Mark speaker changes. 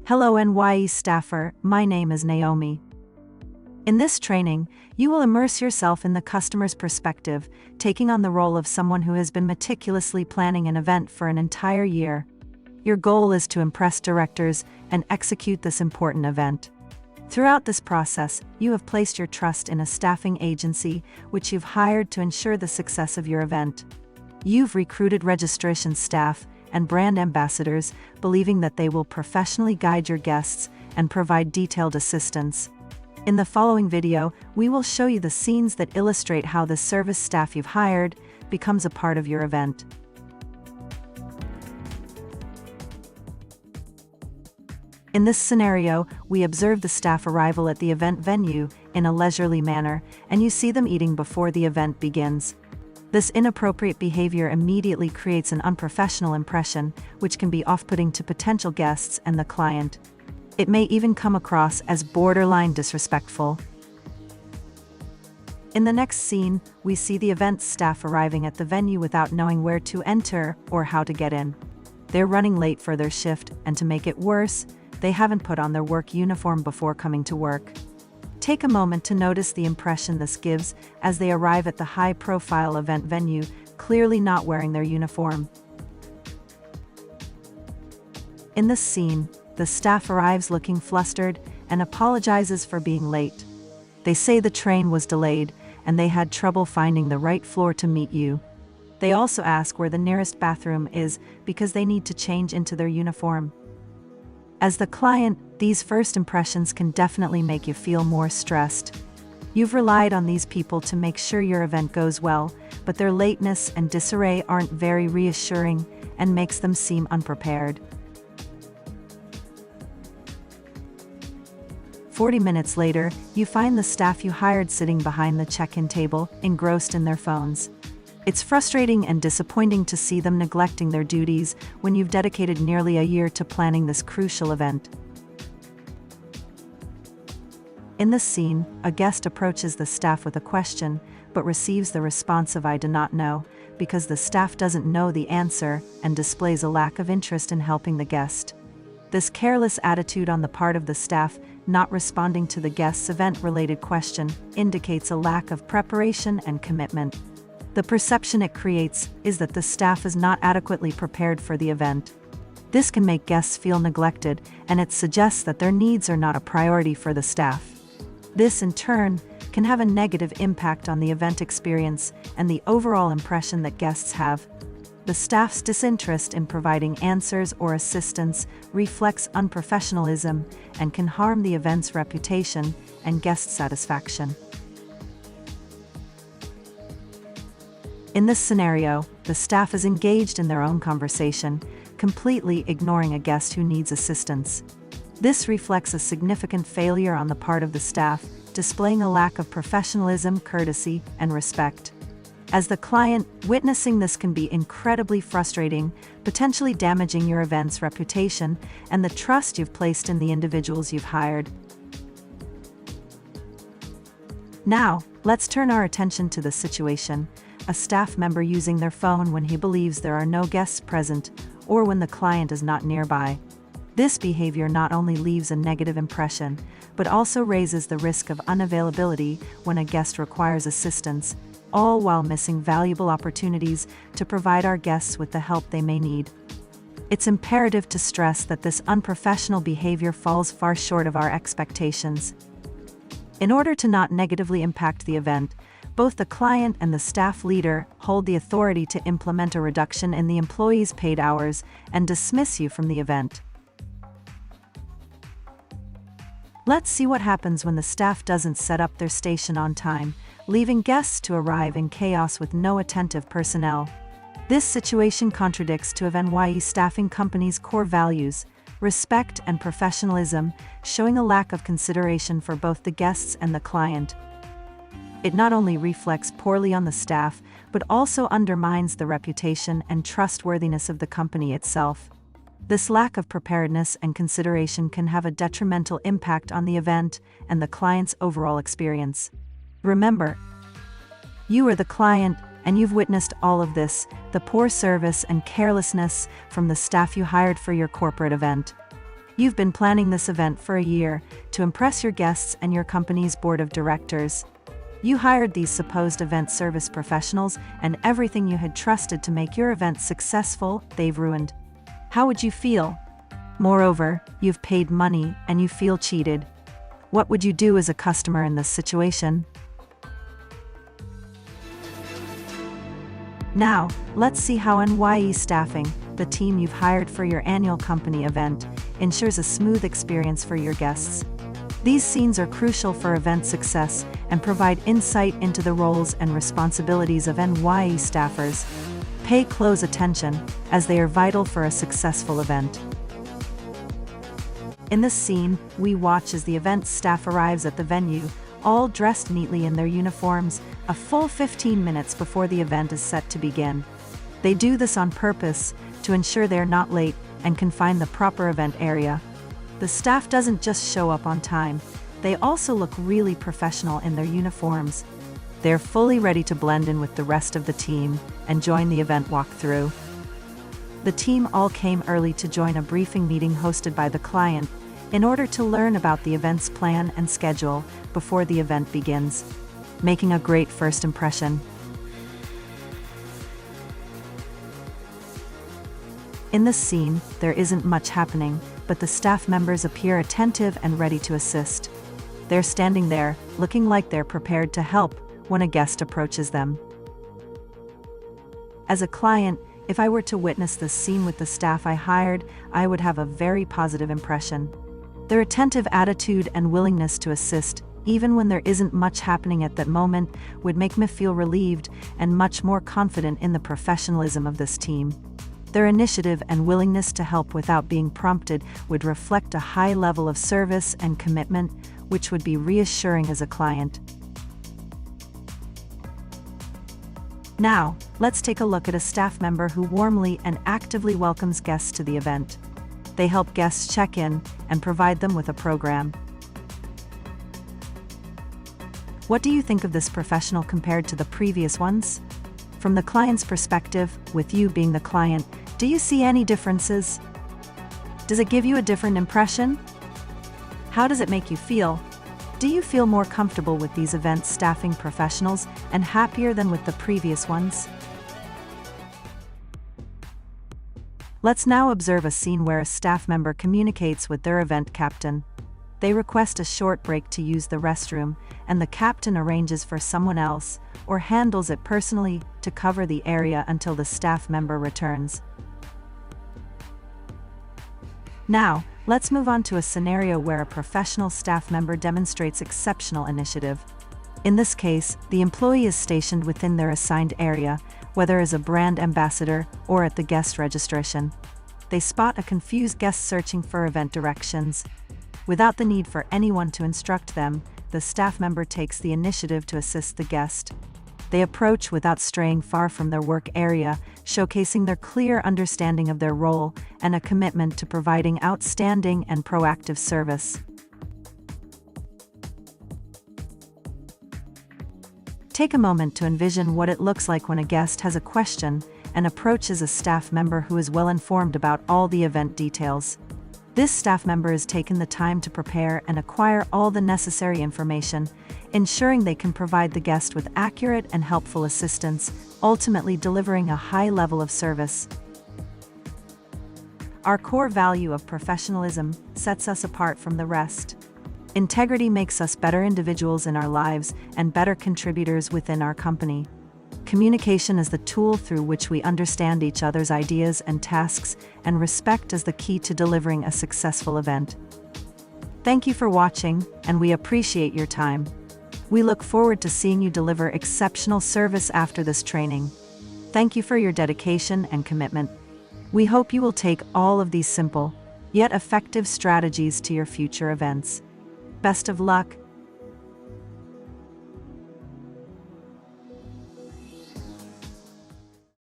Speaker 1: Hello NYE staffer, my name is Naomi. In this training, you will immerse yourself in the customer's perspective, taking on the role of someone who has been meticulously planning an event for an entire year. Your goal is to impress directors and execute this important event. Throughout this process, you have placed your trust in a staffing agency which you've hired to ensure the success of your event. You've recruited registration staff and brand ambassadors, believing that they will professionally guide your guests and provide detailed assistance. In the following video, we will show you the scenes that illustrate how the service staff you've hired becomes a part of your event. In this scenario, we observe the staff arrival at the event venue in a leisurely manner, and you see them eating before the event begins. This inappropriate behavior immediately creates an unprofessional impression, which can be off-putting to potential guests and the client. It may even come across as borderline disrespectful. In the next scene, we see the event staff arriving at the venue without knowing where to enter or how to get in. They're running late for their shift, and to make it worse, they haven't put on their work uniform before coming to work. Take a moment to notice the impression this gives as they arrive at the high-profile event venue, clearly not wearing their uniform. In this scene, the staff arrives looking flustered and apologizes for being late. They say the train was delayed and they had trouble finding the right floor to meet you. They also ask where the nearest bathroom is because they need to change into their uniform. As the client, these first impressions can definitely make you feel more stressed. You've relied on these people to make sure your event goes well, but their lateness and disarray aren't very reassuring and makes them seem unprepared. 40 minutes later, you find the staff you hired sitting behind the check-in table, engrossed in their phones. It's frustrating and disappointing to see them neglecting their duties when you've dedicated nearly a year to planning this crucial event. In this scene, a guest approaches the staff with a question, but receives the response of "I do not know," because the staff doesn't know the answer and displays a lack of interest in helping the guest. This careless attitude on the part of the staff, not responding to the guest's event-related question, indicates a lack of preparation and commitment. The perception it creates is that the staff is not adequately prepared for the event. This can make guests feel neglected, and it suggests that their needs are not a priority for the staff. This, in turn, can have a negative impact on the event experience and the overall impression that guests have. The staff's disinterest in providing answers or assistance reflects unprofessionalism and can harm the event's reputation and guest satisfaction. In this scenario, the staff is engaged in their own conversation, completely ignoring a guest who needs assistance. This reflects a significant failure on the part of the staff, displaying a lack of professionalism, courtesy, and respect. As the client, witnessing this can be incredibly frustrating, potentially damaging your event's reputation and the trust you've placed in the individuals you've hired. Now, let's turn our attention to the situation: a staff member using their phone when he believes there are no guests present or when the client is not nearby. This behavior not only leaves a negative impression, but also raises the risk of unavailability when a guest requires assistance, all while missing valuable opportunities to provide our guests with the help they may need. It's imperative to stress that this unprofessional behavior falls far short of our expectations. In order to not negatively impact the event, both the client and the staff leader hold the authority to implement a reduction in the employee's paid hours and dismiss you from the event. Let's see what happens when the staff doesn't set up their station on time, leaving guests to arrive in chaos with no attentive personnel. This situation contradicts two of NYE staffing company's core values: respect and professionalism, showing a lack of consideration for both the guests and the client. It not only reflects poorly on the staff, but also undermines the reputation and trustworthiness of the company itself. This lack of preparedness and consideration can have a detrimental impact on the event and the client's overall experience. Remember, you are the client, and you've witnessed all of this, the poor service and carelessness from the staff you hired for your corporate event. You've been planning this event for a year to impress your guests and your company's board of directors. You hired these supposed event service professionals, and everything you had trusted to make your event successful, they've ruined. How would you feel? Moreover, you've paid money and you feel cheated. What would you do as a customer in this situation? Now, let's see how NYE Staffing, the team you've hired for your annual company event, ensures a smooth experience for your guests. These scenes are crucial for event success and provide insight into the roles and responsibilities of NYE staffers. Pay close attention, as they are vital for a successful event. In this scene, we watch as the event staff arrives at the venue, all dressed neatly in their uniforms, a full 15 minutes before the event is set to begin. They do this on purpose, to ensure they're not late and can find the proper event area. The staff doesn't just show up on time, they also look really professional in their uniforms. They're fully ready to blend in with the rest of the team and join the event walkthrough. The team all came early to join a briefing meeting hosted by the client, in order to learn about the event's plan and schedule before the event begins, making a great first impression. In this scene, there isn't much happening, but the staff members appear attentive and ready to assist. They're standing there, looking like they're prepared to help when a guest approaches them. As a client, if I were to witness this scene with the staff I hired, I would have a very positive impression. Their attentive attitude and willingness to assist, even when there isn't much happening at that moment, would make me feel relieved and much more confident in the professionalism of this team. Their initiative and willingness to help without being prompted would reflect a high level of service and commitment, which would be reassuring as a client. Now, let's take a look at a staff member who warmly and actively welcomes guests to the event. They help guests check in and provide them with a program. What do you think of this professional compared to the previous ones? From the client's perspective, with you being the client, do you see any differences? Does it give you a different impression? How does it make you feel? Do you feel more comfortable with these event staffing professionals and happier than with the previous ones? Let's now observe a scene where a staff member communicates with their event captain. They request a short break to use the restroom, and the captain arranges for someone else, or handles it personally, to cover the area until the staff member returns. Now, let's move on to a scenario where a professional staff member demonstrates exceptional initiative. In this case, the employee is stationed within their assigned area, whether as a brand ambassador or at the guest registration. They spot a confused guest searching for event directions. Without the need for anyone to instruct them, the staff member takes the initiative to assist the guest. They approach without straying far from their work area, showcasing their clear understanding of their role and a commitment to providing outstanding and proactive service. Take a moment to envision what it looks like when a guest has a question and approaches a staff member who is well informed about all the event details. This staff member has taken the time to prepare and acquire all the necessary information, ensuring they can provide the guest with accurate and helpful assistance, ultimately delivering a high level of service. Our core value of professionalism sets us apart from the rest. Integrity makes us better individuals in our lives and better contributors within our company. Communication is the tool through which we understand each other's ideas and tasks, and respect is the key to delivering a successful event. Thank you for watching, and we appreciate your time. We look forward to seeing you deliver exceptional service after this training. Thank you for your dedication and commitment. We hope you will take all of these simple, yet effective strategies to your future events. Best of luck,